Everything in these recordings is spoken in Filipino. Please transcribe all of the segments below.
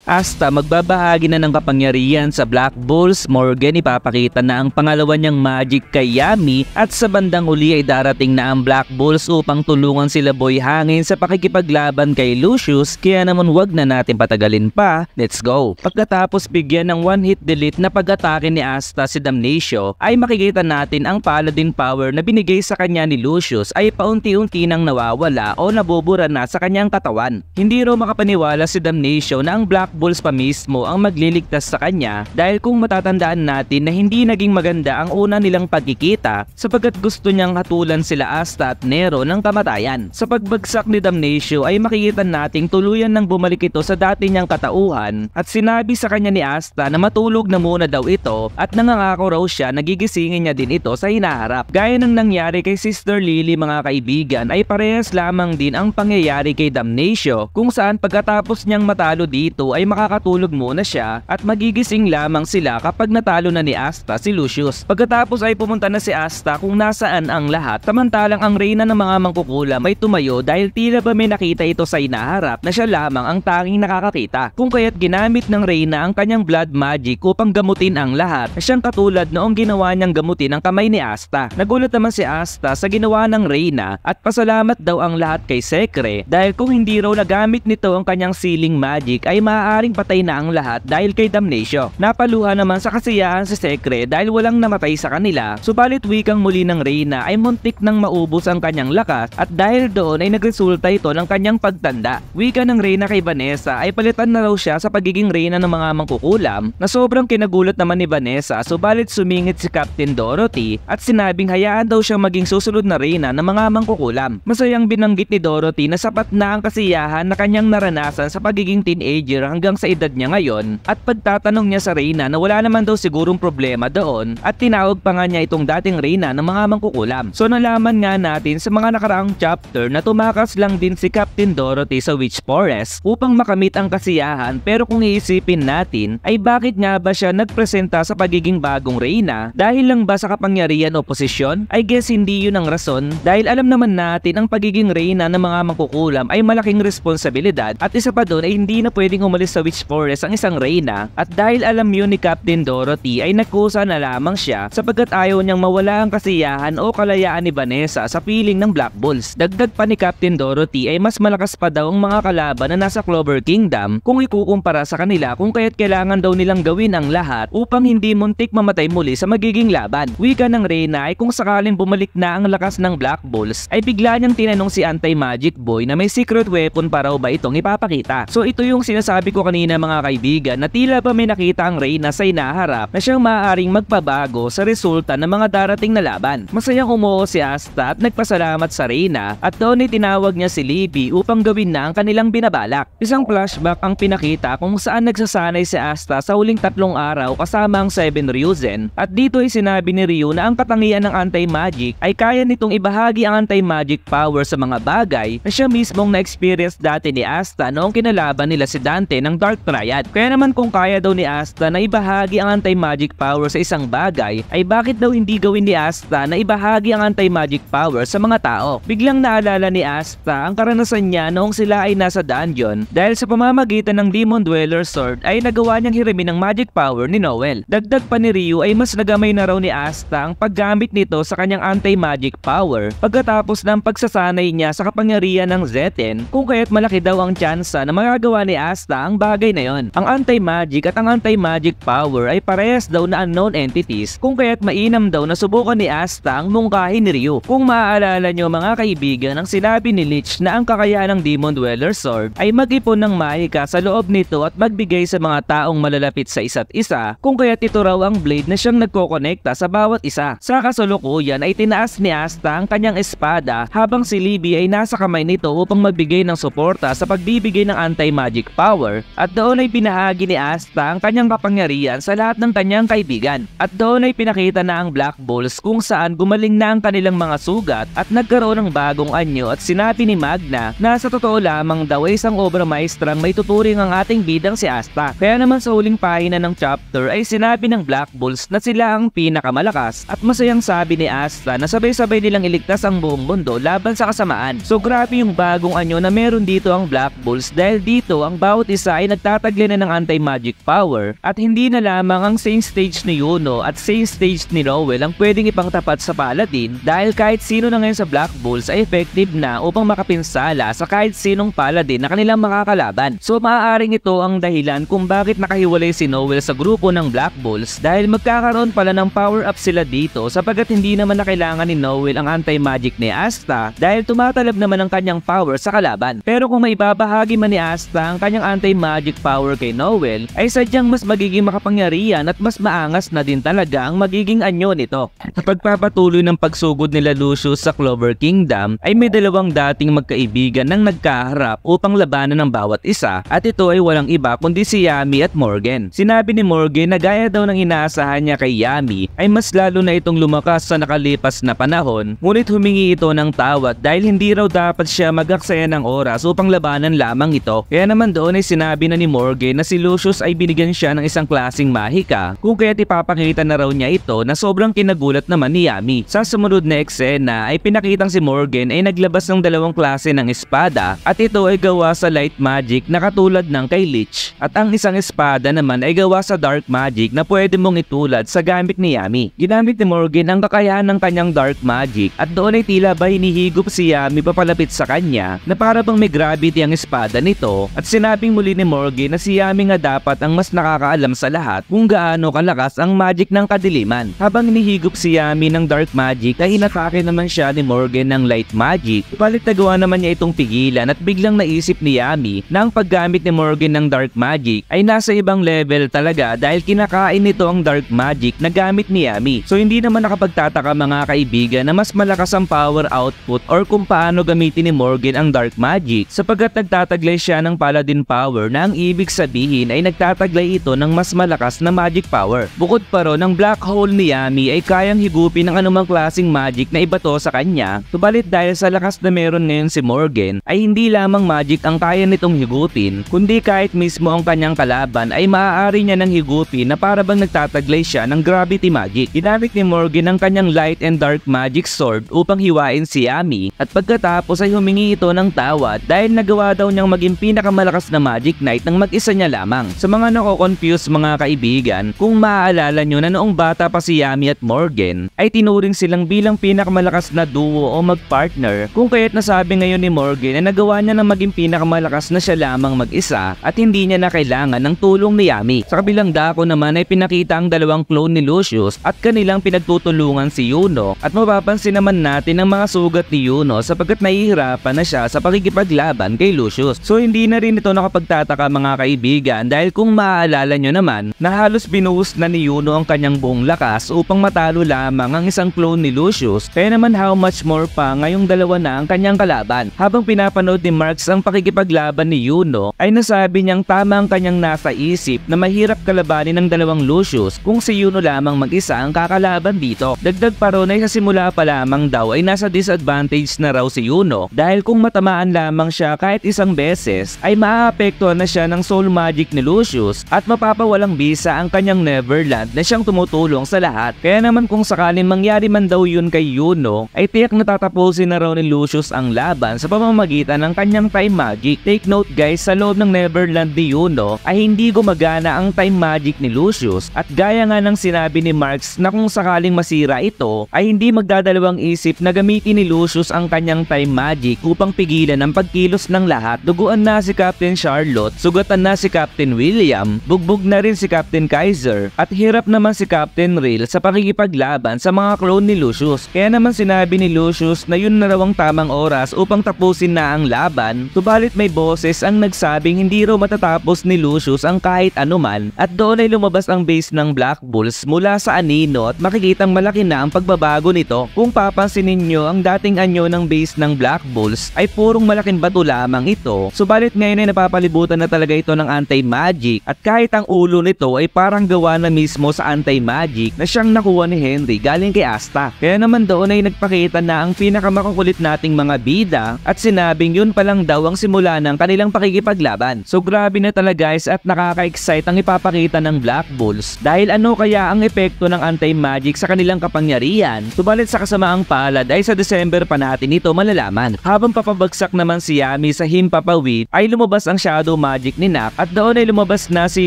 Asta magbabahagi na ng kapangyarihan sa Black Bulls. Morgan ipapakita na ang pangalawa niyang magic kay Yami at sa bandang uli ay darating na ang Black Bulls upang tulungan sila Boy Hangin sa pakikipaglaban kay Lucius, kaya naman wag na natin patagalin pa, let's go. Pagkatapos bigyan ng one hit delete na pag-atake ni Asta si Damnatio ay makikita natin ang paladin power na binigay sa kanya ni Lucius ay paunti-unti nang nawawala o nabubura na sa kanyang katawan. Hindi raw makapaniwala si Damnatio na ang Black Bulls pa mismo ang magliligtas sa kanya dahil kung matatandaan natin na hindi naging maganda ang una nilang pagkikita sapagkat gusto niyang hatulan sila Asta at Nero ng kamatayan. Sa pagbagsak ni Damnatio ay makikita nating tuluyan nang bumalik ito sa dati niyang katauhan at sinabi sa kanya ni Asta na matulog na muna daw ito at nangangako raw siya na gigisingin niya din ito sa hinaharap. Gaya ng nangyari kay Sister Lily mga kaibigan ay parehas lamang din ang pangyayari kay Damnatio kung saan pagkatapos niyang matalo dito ay makakatulog muna siya at magigising lamang sila kapag natalo na ni Asta si Lucius. Pagkatapos ay pumunta na si Asta kung nasaan ang lahat, samantalang ang reyna ng mga mangkukulam ay tumayo dahil tila ba may nakita ito sa hinaharap na siya lamang ang tanging nakakakita. Kung kaya't ginamit ng reyna ang kanyang blood magic upang gamutin ang lahat na siyang katulad noong ginawa niyang gamutin ang kamay ni Asta. Nagulat naman si Asta sa ginawa ng reyna at pasalamat daw ang lahat kay Sekre dahil kung hindi raw nagamit nito ang kanyang sealing magic ay maaaring patay na ang lahat dahil kay Damnatio. Napaluha naman sa kasiyahan si Sekre dahil walang namatay sa kanila, subalit wikang muli ng reyna ay muntik nang maubos ang kanyang lakas at dahil doon ay nagresulta ito ng kanyang pagtanda. Wika ng reyna kay Vanessa ay palitan na raw siya sa pagiging reyna ng mga mangkukulam na sobrang kinagulat naman ni Vanessa, subalit sumingit si Captain Dorothy at sinabing hayaan daw siyang maging susunod na reyna ng mga mangkukulam. Masayang binanggit ni Dorothy na sapat na ang kasiyahan na kanyang naranasan sa pagiging teenager hanggang sa edad niya ngayon at pagtatanong niya sa reyna na wala naman daw sigurong problema doon at tinawag pa nga niya itong dating reyna ng mga mangkukulam. So nalaman nga natin sa mga nakaraang chapter na tumakas lang din si Captain Dorothy sa Witch Forest upang makamit ang kasiyahan, pero kung iisipin natin ay bakit nga ba siya nagpresenta sa pagiging bagong reyna? Dahil lang ba sa kapangyarihan o posisyon? I guess hindi yun ang rason dahil alam naman natin ang pagiging reyna ng mga mangkukulam ay malaking responsibilidad at isa pa doon ay hindi na pwedeng umalis sa Witch Forest ang isang reyna at dahil alam yun ni Captain Dorothy ay nagkusa na lamang siya sapagkat ayaw niyang mawala ang kasiyahan o kalayaan ni Vanessa sa piling ng Black Bulls. Dagdag pa ni Captain Dorothy ay mas malakas pa daw ang mga kalaban na nasa Clover Kingdom kung ikukumpara sa kanila, kung kaya't kailangan daw nilang gawin ang lahat upang hindi muntik mamatay muli sa magiging laban. Wika ng reyna ay kung sakaling bumalik na ang lakas ng Black Bulls ay bigla niyang tinanong si Anti-Magic Boy na may secret weapon pa raw ba itong ipapakita. So ito yung sinasabi ko kanina mga kaibigan na tila ba may nakita ang reyna sa hinaharap na siyang maaaring magpabago sa resulta ng mga darating na laban. Masayang umuo si Asta at nagpasalamat sa reyna at doon ay tinawag niya si Libby upang gawin na ang kanilang binabalak. Isang flashback ang pinakita kung saan nagsasanay si Asta sa huling 3 araw kasama ang 7 Ryuzen at dito ay sinabi ni Ryu na ang katangian ng anti-magic ay kaya nitong ibahagi ang anti-magic power sa mga bagay na siya mismong na-experience dati ni Asta noong kinalaban nila si Dante ng Dark Triad. Kaya naman kung kaya daw ni Asta na ibahagi ang anti-magic power sa isang bagay ay bakit daw hindi gawin ni Asta na ibahagi ang anti-magic power sa mga tao? Biglang naalala ni Asta ang karanasan niya noong sila ay nasa dungeon dahil sa pamamagitan ng Demon Dweller Sword ay nagawa niyang hiramin ang magic power ni Noel. Dagdag pa ni Ryu ay mas nagamay na raw ni Asta ang paggamit nito sa kanyang anti-magic power pagkatapos ng pagsasanay niya sa kapangyarihan ng Zeten, kung kaya't malaki daw ang tsansa na magagawa ni Asta ang bagay na yon. Ang anti-magic at ang anti-magic power ay parehas daw na unknown entities, kung kaya't mainam daw na subukan ni Asta ang mungkahi ni Ryu. Kung maaalala nyo mga kaibigan, ang sinabi ni Lich na ang kakayahan ng Demon Dweller Sword ay mag-ipon ng mahika sa loob nito at magbigay sa mga taong malalapit sa isa't isa, kung kaya't ito raw ang blade na siyang nagkokonekta sa bawat isa. Sa kasalukuyan ay tinaas ni Asta ang kanyang espada habang si Libby ay nasa kamay nito upang magbigay ng suporta sa pagbibigay ng anti-magic power at doon ay pinahagi ni Asta ang kanyang kapangyarihan sa lahat ng kanyang kaibigan. At doon ay pinakita na ang Black Bulls kung saan gumaling na ang kanilang mga sugat at nagkaroon ng bagong anyo at sinabi ni Magna na sa totoo lamang daw ay isang obra maestrang may tuturing ang ating bidang si Asta. Kaya naman sa huling pahina ng chapter ay sinabi ng Black Bulls na sila ang pinakamalakas at masayang sabi ni Asta na sabay-sabay nilang iligtas ang buong mundo laban sa kasamaan. So grabe yung bagong anyo na meron dito ang Black Bulls dahil dito ang bawat isa ay nagtataglay na ng anti-magic power at hindi na lamang ang same stage ni Yuno at same stage ni Noel ang pwedeng ipangtapat sa Paladin dahil kahit sino na ngayon sa Black Bulls ay effective na upang makapinsala sa kahit sinong Paladin na kanilang makakalaban. So maaaring ito ang dahilan kung bakit nakahiwalay si Noel sa grupo ng Black Bulls dahil magkakaroon pala ng power up sila dito sapagkat hindi naman na kailangan ni Noel ang anti-magic ni Asta dahil tumatalab naman ang kanyang power sa kalaban. Pero kung maibabahagi man ni Asta ang kanyang anti-magic power kay Noel ay sadyang mas magiging makapangyarihan at mas maangas na din talaga ang magiging anyo nito. Sa pagpapatuloy ng pagsugod nila Lucius sa Clover Kingdom ay may dalawang dating magkaibigan nang nagkaharap upang labanan ng bawat isa at ito ay walang iba kundi si Yami at Morgan. Sinabi ni Morgan na gaya daw ng inaasahan niya kay Yami ay mas lalo na itong lumakas sa nakalipas na panahon ngunit humingi ito ng tawad dahil hindi raw dapat siya mag-aksaya ng oras upang labanan lamang ito. Kaya naman doon ay sinabi na ni Morgan na si Lucius ay binigyan siya ng isang klaseng mahika kung kaya't ipapakita na raw niya ito na sobrang kinagulat naman ni Yami. Sa sumunod na eksena ay pinakitang si Morgan ay naglabas ng dalawang klase ng espada at ito ay gawa sa light magic na katulad ng kay Lich at ang isang espada naman ay gawa sa dark magic na pwede mong itulad sa gamit ni Yami. Ginamit ni Morgan ang kakayahan ng kanyang dark magic at doon ay tila ba hinihigop si Yami papalapit sa kanya na para bang may gravity ang espada nito at sinabing muli ni Morgan na si Yami nga dapat ang mas nakakaalam sa lahat kung gaano kalakas ang magic ng kadiliman. Habang hinihigop si Yami ng dark magic ay inatake naman siya ni Morgan ng light magic. Palit nagawa naman niya itong pigilan at biglang naisip ni Yami na ang paggamit ni Morgan ng dark magic ay nasa ibang level talaga dahil kinakain nito ang dark magic na gamit ni Yami. So hindi naman nakapagtataka mga kaibigan na mas malakas ang power output or kung paano gamitin ni Morgan ang dark magic sapagkat nagtataglay siya ng paladin power na ang ibig sabihin ay nagtataglay ito ng mas malakas na magic power. Bukod pa ron, ang black hole ni Yami ay kayang higupin ng anumang klaseng magic na ibato sa kanya. Subalit dahil sa lakas na meron ngayon si Morgan ay hindi lamang magic ang kaya nitong higupin kundi kahit mismo ang kanyang kalaban ay maaari niya nang higupin na para bang nagtataglay siya ng gravity magic. Ginamit ni Morgan ang kanyang light and dark magic sword upang hiwain si Yami at pagkatapos ay humingi ito ng tawad dahil nagawa daw niyang maging pinakamalakas na magic knight ng mag-isa niya lamang. Sa mga nako-confuse mga kaibigan, kung maaalala nyo na noong bata pa si Yami at Morgan ay tinuring silang bilang pinakamalakas na duo o mag-partner kung kaya't nasabi ngayon ni Morgan na nagawa niya na maging pinakamalakas na siya lamang mag-isa at hindi niya na kailangan ng tulong ni Yami. Sa kabilang dako naman ay pinakita ang dalawang clone ni Lucius at kanilang pinagtutulungan si Yuno at mapapansin naman natin ang mga sugat ni Yuno sapagkat nahihirapan na siya sa pakikipaglaban kay Lucius. So hindi na rin ito nakapagtataka mga kaibigan dahil kung maaalala nyo naman na halos binuhos na ni Yuno ang kanyang buong lakas upang matalo lamang ang isang clone ni Lucius kaya naman how much more pa ngayong dalawa na ang kanyang kalaban. Habang pinapanood ni Marks ang pakikipaglaban ni Yuno ay nasabi niyang tama ang kanyang nasa isip na mahirap kalabanin ng dalawang Lucius kung si Yuno lamang mag-isa ang kakalaban dito. Dagdag pa ron ay sa simula pa lamang daw ay nasa disadvantage na raw si Yuno dahil kung matamaan lamang siya kahit isang beses ay maaapektuhan na siya ng soul magic ni Lucius at mapapawalang bisa ang kanyang Neverland na siyang tumutulong sa lahat. Kaya naman kung sakaling mangyari man daw yun kay Yuno ay tiyak na tatapusin na raw ni Lucius ang laban sa pamamagitan ng kanyang time magic. Take note guys, sa loob ng Neverland ni Yuno ay hindi gumagana ang time magic ni Lucius at gaya nga ng sinabi ni Marks na kung sakaling masira ito ay hindi magdadalawang isip na gamitin ni Lucius ang kanyang time magic upang pigilan ang pagkilos ng lahat. Duguan na si Captain Charlotte, sugatan na si Captain William, bugbog na rin si Captain Kaiser at hirap naman si Captain Rail sa pakikipaglaban sa mga clone ni Lucius. Kaya naman sinabi ni Lucius na yun na raw ang tamang oras upang tapusin na ang laban. Subalit may boses ang nagsabing hindi raw matatapos ni Lucius ang kahit anuman at doon ay lumabas ang base ng Black Bulls mula sa anino at makikitang malaki na ang pagbabago nito. Kung papansinin nyo ang dating anyo ng base ng Black Bulls ay purong malaking bato lamang ito. Subalit ngayon ay napapalibutan na talaga ito ng anti-magic at kahit ang ulo nito ay parang gawa na mismo sa anti-magic na siyang nakuha ni Henry galing kay Asta. Kaya naman doon ay nagpakita na ang pinakamakakulit nating mga bida at sinabing yun palang daw ang simula ng kanilang pakikipaglaban. So grabe na talaga guys at nakaka-excite ang ipapakita ng Black Bulls dahil ano kaya ang epekto ng anti-magic sa kanilang kapangyarihan. Subalit sa kasamaang palad ay sa December pa natin ito malalaman. Habang papabagsak naman si Yami sa himpapawid ay lumabas ang Shadow magic ni Nak at doon ay lumabas na si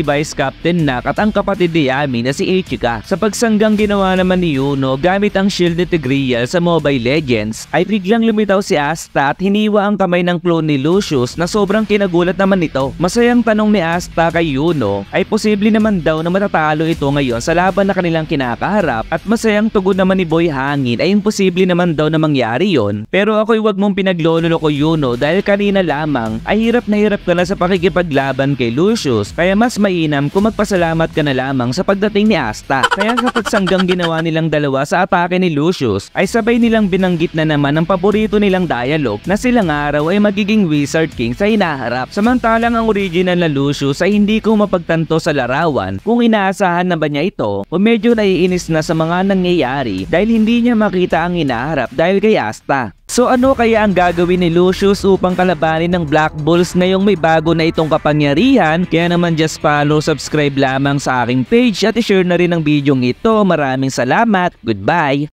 Vice Captain Nak at ang kapatid ni Yami na si Ichika. Sa pagsanggang ginawa naman ni Yuno gamit ang shield ni Tigreal sa Mobile Legends ay biglang lumitaw si Asta at hiniwa ang kamay ng clone ni Lucius na sobrang kinagulat naman nito. Masayang tanong ni Asta kay Yuno ay posible naman daw na matatalo ito ngayon sa laban na kanilang kinakaharap at masayang tugon naman ni Boy Hangin ay imposible naman daw na mangyari yon. Pero ako'y wag mong pinagloloko Yuno dahil kanina lamang ay hirap na hirap ka na sa pakikipaglaban kay Lucius kaya mas mainam kung magpasalamat ka na lamang sa pagdating ni Asta. Kaya sa pagsanggang ginawa nilang dalawa sa atake ni Lucius ay sabay nilang binanggit na naman ang paborito nilang dialogue na silang araw ay magiging Wizard King sa hinaharap. Samantalang ang original na Lucius ay hindi ko mapagtanto sa larawan kung inaasahan na ba niya ito o medyo naiinis na sa mga nangyayari dahil hindi niya makita ang hinaharap dahil kay Asta. So ano kaya ang gagawin ni Lucius upang kalabanin ng Black Bulls ngayong may bago na itong kapangyarihan? Kaya naman just follow, subscribe lamang sa aking page at i-share na rin ang video ito. Maraming salamat. Goodbye!